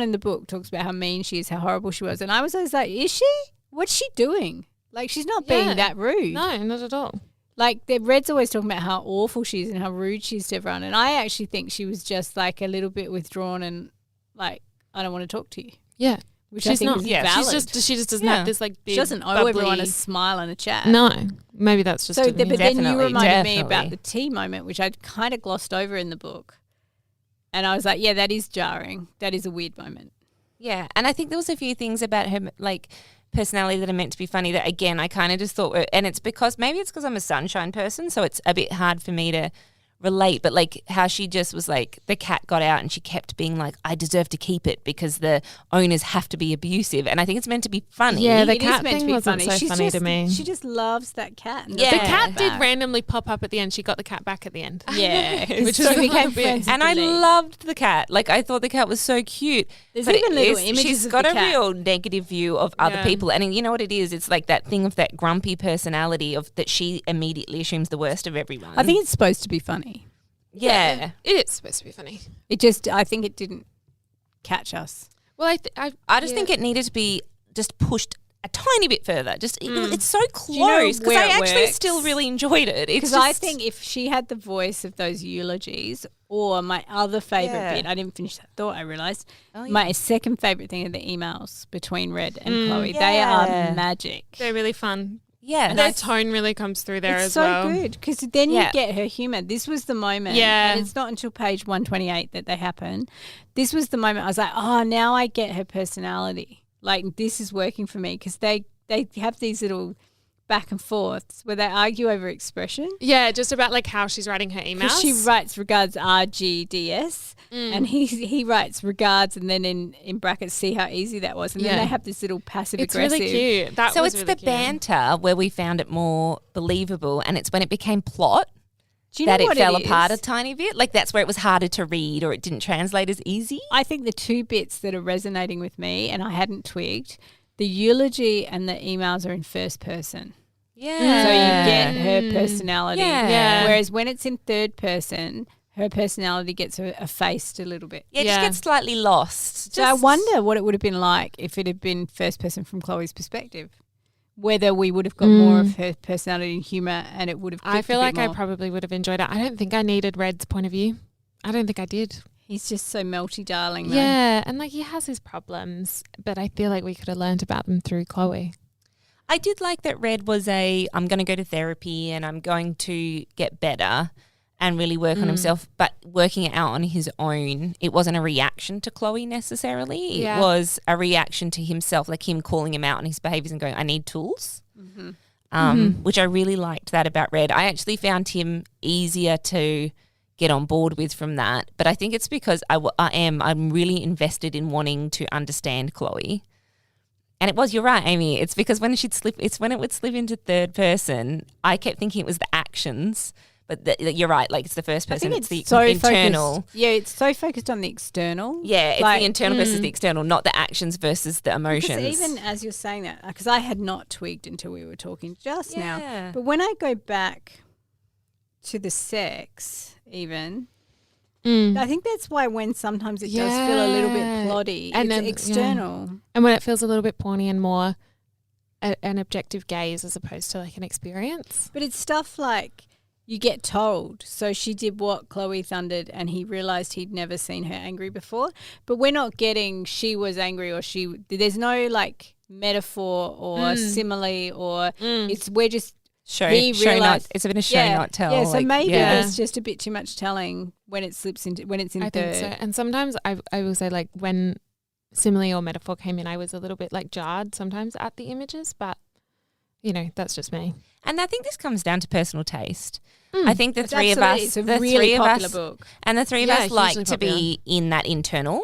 in the book talks about how mean she is, how horrible she was. And I was always like, is she? What's she doing? Like, she's not being that rude. No, not at all. Like, the Red's always talking about how awful she is and how rude she is to everyone. And I actually think she was just like a little bit withdrawn and like, I don't want to talk to you. Yeah. Which she's I think is valid. She just doesn't have this like big, she doesn't owe everyone a smile and a chat. No. Maybe that's just but then you reminded me about the tea moment, which I'd kind of glossed over in the book. And I was like, yeah, that is jarring. That is a weird moment. Yeah. And I think there was a few things about her, like, personality that are meant to be funny that, again, I kind of just thought, and it's because I'm a sunshine person, so it's a bit hard for me to relate, but like how she just was like, the cat got out and she kept being like, I deserve to keep it because the owners have to be abusive. And I think it's meant to be funny. Yeah, the cat thing wasn't so funny to me. She just loves that cat. Yeah. The cat did randomly pop up at the end. She got the cat back at the end. Yeah. Which so became friends. And I loved the cat. Like, I thought the cat was so cute. There's even little images she's of got the a cat. real negative view of other people. And you know what it is? It's like that thing of that grumpy personality of that she immediately assumes the worst of everyone. I think it's supposed to be funny. Yeah. It is supposed to be funny. I think it didn't catch us. Well, I just think it needed to be just pushed a tiny bit further. Just it's so close because I actually still really enjoyed it. Because I think if she had the voice of those eulogies, or my other favourite bit, I didn't finish that thought, I realised. My second favourite thing are the emails between Red and Chloe. Yeah. They are magic. They're really fun. Yeah. And their tone really comes through there as well. It's so good because then you get her humour. This was the moment. Yeah. And it's not until page 128 that they happen. This was the moment I was like, oh, now I get her personality. Like, this is working for me because they have these little back and forths where they argue over expression. Yeah, just about like how she's writing her emails. Because she writes regards RGDS and he writes regards and then in brackets see how easy that was. And then they have this little passive aggressive. It's really cute. So it's the banter where we found it more believable, and it's when it became plot that it fell apart a tiny bit. Like that's where it was harder to read or it didn't translate as easy. I think the two bits that are resonating with me and I hadn't twigged, the eulogy and the emails are in first person. Yeah. So you get her personality. Yeah. Whereas when it's in third person, her personality gets effaced a little bit. Yeah, it just gets slightly lost. So I wonder what it would have been like if it had been first person from Chloe's perspective. Whether we would have got more of her personality and humour and it would have I feel like more. I probably would have enjoyed it. I don't think I needed Red's point of view. I don't think I did. He's just so melty darling though. Yeah, and like he has his problems, but I feel like we could have learned about them through Chloe. I did like that Red was I'm going to go to therapy and I'm going to get better and really work on himself, but working it out on his own. It wasn't a reaction to Chloe necessarily. It was a reaction to himself, like him calling him out on his behaviours and going, I need tools, which I really liked that about Red. I actually found him easier to get on board with from that, but I think it's because I'm really invested in wanting to understand Chloe. And you're right, Amy, it's because when it would slip into third person, I kept thinking it was the actions. But you're right, like it's the first person, it's the internal. It's so focused on the external. Yeah, it's the internal versus the external, not the actions versus the emotions. Because even as you're saying that, because I had not twigged until we were talking just now. But when I go back to the sex even, I think that's why when sometimes it does feel a little bit plotty, and it's external. And when it feels a little bit porny and more an objective gaze as opposed to like an experience. But it's stuff like, you get told. So she did what Chloe thundered and he realised he'd never seen her angry before. But we're not getting she was angry or there's no like metaphor or simile or we're just it's a bit of show not tell. Yeah, so maybe there's just a bit too much telling when it slips into when it's in I third. think so. And sometimes I will say like when simile or metaphor came in, I was a little bit like jarred sometimes at the images, but you know, that's just me. And I think this comes down to personal taste. I think the It's three of us, it's a really popular book. And the three of us like to be in that internal.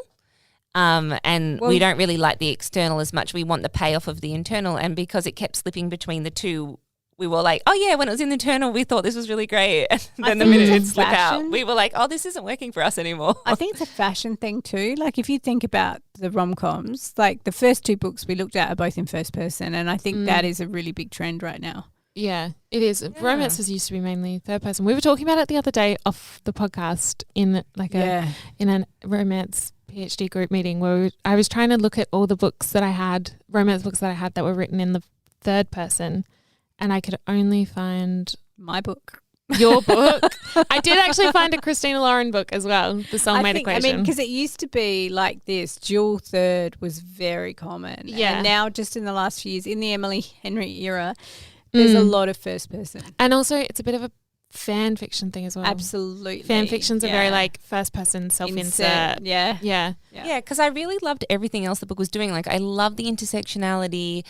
And we don't really like the external as much. We want the payoff of the internal. And because it kept slipping between the two, we were like, oh yeah, when it was in the internal, we thought this was really great. And then the minute it slipped out, we were like, oh, this isn't working for us anymore. I think it's a fashion thing too. Like if you think about the rom-coms, like the first two books we looked at are both in first person. And I think that is a really big trend right now. Yeah, it is. Yeah. Romances used to be mainly third person. We were talking about it the other day off the podcast in like in a romance PhD group meeting where I was trying to look at all the books that I had, romance books that I had that were written in the third person, and I could only find my book. Your book. I did actually find a Christina Lauren book as well, The Soulmate Equation. I mean, because it used to be like this. Dual third was very common. Yeah. And now just in the last few years, in the Emily Henry era, there's a lot of first person. And also it's a bit of a fan fiction thing as well. Absolutely. Fan fictions are very like first person self-insert. Yeah. Yeah, because I really loved everything else the book was doing. Like I love the intersectionality.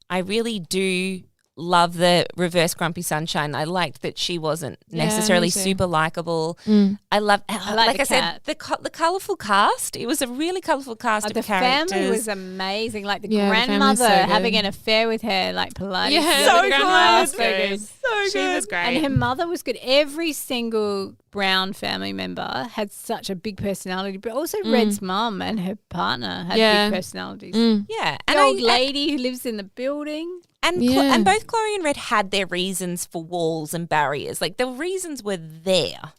I really do love the reverse Grumpy Sunshine. I liked that she wasn't necessarily super likable. I love, like I said, the colourful cast. It was a really colourful cast of characters. The family was amazing. Like the grandmother having an affair with her, like Pilates. Yeah, so good. So good. She was great. And her mother was good. Every single Brown family member had such a big personality, but also Red's mum and her partner had big personalities. Yeah. The old lady who lives in the building. And both Chloe and Red had their reasons for walls and barriers. Like the reasons were there.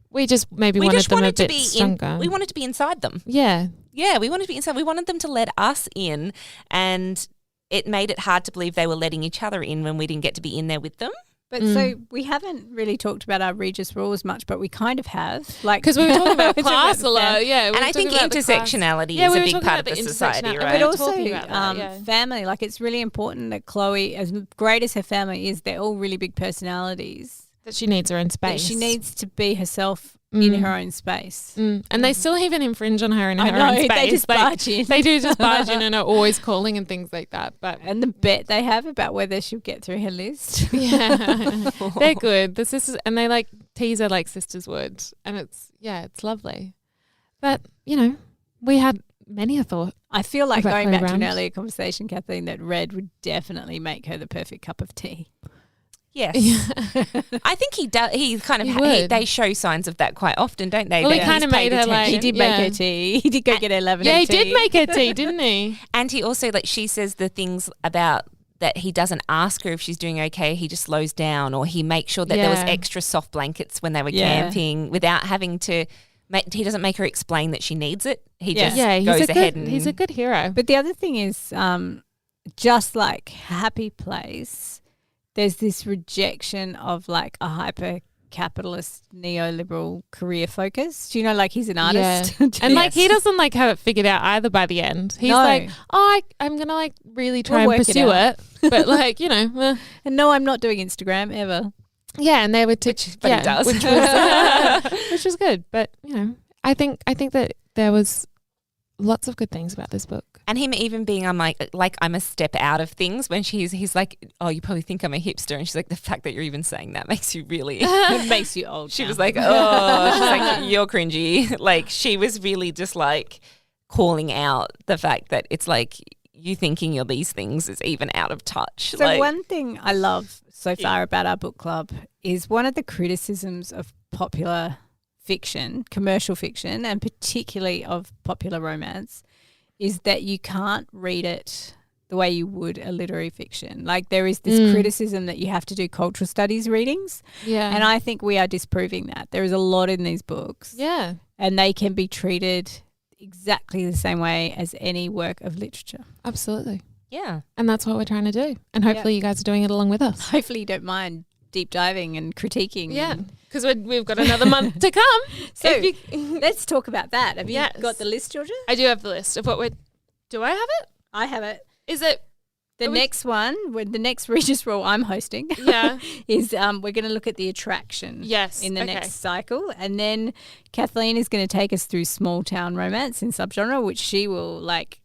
We just wanted them a bit stronger. We wanted to be inside them. Yeah. Yeah, we wanted to be inside. We wanted them to let us in, and it made it hard to believe they were letting each other in when we didn't get to be in there with them. But so we haven't really talked about our Regis rules much, but we kind of have. Like because we were talking about class a lot, yeah. And I think intersectionality is a big part of the society, right? But also family. Like it's really important that Chloe, as great as her family is, they're all really big personalities. That she needs her own that space. she needs to be herself in her own space. And they still even infringe on her in her I know, own space. they just barge in. They do just barge in and are always calling and things like that. But And the bet they have about whether she'll get through her list. yeah, they're good. The sisters, and they like tease her like sisters would, and it's lovely. But we had many a thought. I feel like About going back to an Chloe earlier conversation, Kathleen, that red would definitely make her the perfect cup of tea. Yes. I think he does. He kind of, would. they show signs of that quite often, don't they? Well, he That kind he's of made paid her like He attention. did make her tea. He did go get her lavender Yeah, he tea. did make her tea, didn't he? And he also, like, she says the things about that he doesn't ask her if she's doing okay. He just slows down, or he makes sure that there was Yeah. extra soft blankets when they were Yeah. camping without having to. He doesn't make her explain that she needs it. He Yeah. just Yeah, goes ahead and he's a good hero. But the other thing is, just like Happy Place, there's this rejection of like a hyper capitalist neoliberal career focus. Do you know, like he's an artist. And like he doesn't like have it figured out either by the end. He's No. like, I'm gonna like really try We'll and work it pursue out. it, but like And no, I'm not doing Instagram ever. yeah, and they would but he does. which was which was good. But I think that there was lots of good things about this book. And him even being, I'm like I'm a step out of things when he's like, oh, you probably think I'm a hipster. And she's like, the fact that you're even saying that makes you really. It makes you old. She now. was like, oh, she's like, you're cringy. Like she was really just like calling out the fact that it's like you thinking you're these things is even out of touch. So like, one thing I love so far about our book club is one of the criticisms of popular fiction, commercial fiction, and particularly of popular romance, is that you can't read it the way you would a literary fiction. Like there is this criticism that you have to do cultural studies readings. Yeah, And I think we are disproving that. There is a lot in these books. yeah, And they can be treated exactly the same way as any work of literature. absolutely. yeah. And that's what we're trying to do. And hopefully you guys are doing it along with us. Hopefully you don't mind deep diving and critiquing. Yeah, and- because we've got another month to come. So If you- let's talk about that. Have you Yes. got the list, Georgia? I do have the list of what we're. Do I have it? I have it. Is it? The Are we- next one, the next Regis Rule I'm hosting, Yeah. is we're going to look at the attraction Yes. in the okay. next cycle. And then Kathleen is going to take us through small town romance in subgenre, which she will like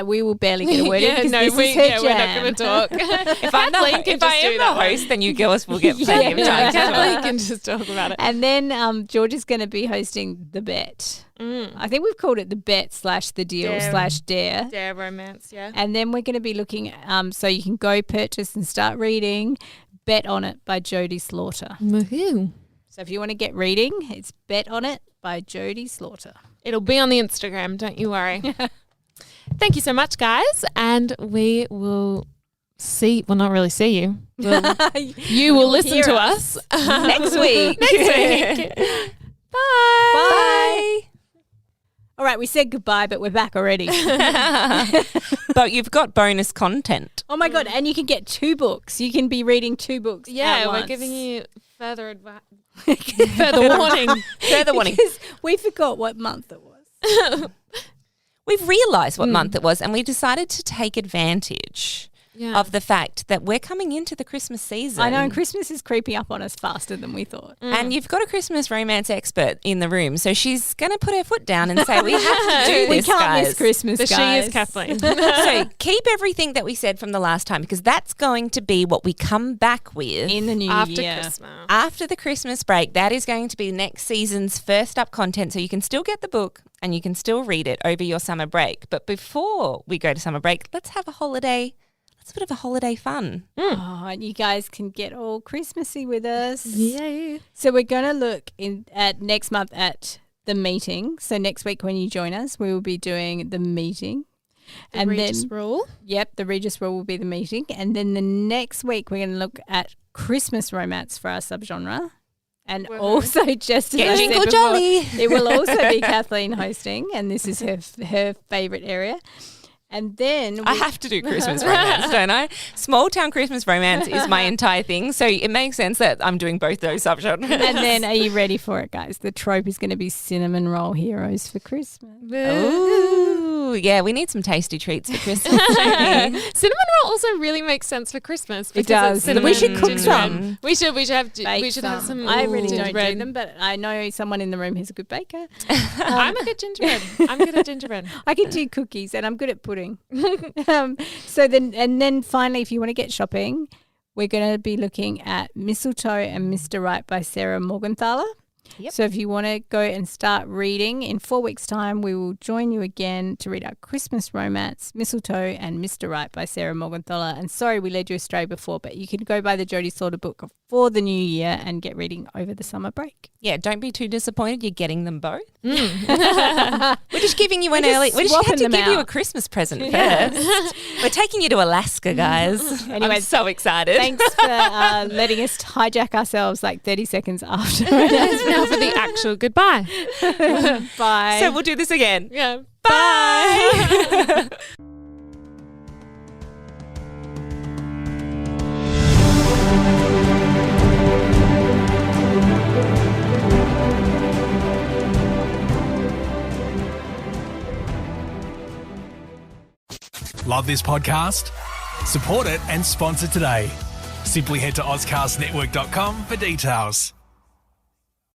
we will barely get a word in because this is her we're not jam. going to talk. If I'm Kathleen can if I just do am the that one. host, then you girls will get plenty of time. to talk. Kathleen can just talk about it. And then George is going to be hosting The Bet. I think we've called it The Bet / The Deal Dare. / Dare. Dare romance, yeah. And then we're going to be looking at, so you can go purchase and start reading Bet on It by Jodie Slaughter. Woohoo. So if you want to get reading, it's Bet on It by Jodie Slaughter. It'll be on the Instagram, don't you worry. Thank you so much, guys. And we will not really see you. You will listen hear to us. us Next week. Next week. Bye. Bye. All right, we said goodbye, but we're back already. But you've got bonus content. Oh my God, and you can get 2 books. You can be reading 2 books Yeah, at we're once. giving you further advice. Further warning. Further warning. Because we forgot what month it was. We've realised what month it was, and we decided to take advantage Yeah. of the fact that we're coming into the Christmas season. I know, and Christmas is creeping up on us faster than we thought. And you've got a Christmas romance expert in the room, so she's going to put her foot down and say, we have to do We this, can't guys. miss Christmas, The guys. she is Kathleen. So keep everything that we said from the last time, because that's going to be what we come back with In the new After year. Christmas. after the Christmas break. That is going to be next season's first up content, so you can still get the book and you can still read it over your summer break. But before we go to summer break, let's have a holiday. Let's a bit of a holiday fun. Oh, and you guys can get all Christmassy with us. Yay. So we're going to look at next month at the meeting. So next week when you join us, we will be doing the meeting. The Regis Rule. Yep, the Regis Rule will be the meeting. And then the next week we're going to look at Christmas romance for our subgenre. And Woohoo. also just as Get I said jingle before, jolly. it will also be Kathleen hosting, and this is her favourite area. And then I have to do Christmas romance, don't I? Small town Christmas romance is my entire thing, so it makes sense that I'm doing both those subgenres. And then, are you ready for it, guys? The trope is going to be cinnamon roll heroes for Christmas. Ooh, yeah, we need some tasty treats for Christmas. don't we? Cinnamon also really makes sense for Christmas. It does. It's We should cook gingerbread. some. We should have Bake some. I really don't do gingerbread. them, but I know someone in the room who's a good baker. I'm a good gingerbread. I'm good at gingerbread. I can do cookies and I'm good at pudding. Then finally, if you want to get shopping, we're going to be looking at Mistletoe and Mr. Right by Sarah Morgenthaler. Yep. So if you want to go and start reading, in 4 weeks' time, we will join you again to read our Christmas romance, Mistletoe and Mr. Right by Sarah Morgenthaler. And sorry we led you astray before, but you can go buy the Jodie Slaughter book for the new year and get reading over the summer break. Yeah, don't be too disappointed. You're getting them both. We're just giving you an early. We just swapping had to them give you out. a Christmas present first. We're taking you to Alaska, guys. Anyway, I'm so excited. Thanks for letting us hijack ourselves like 30 seconds after. Now for the actual goodbye. Bye. So we'll do this again. Yeah. Bye. Love this podcast? Support it and sponsor today. Simply head to AuscastNetwork.com for details.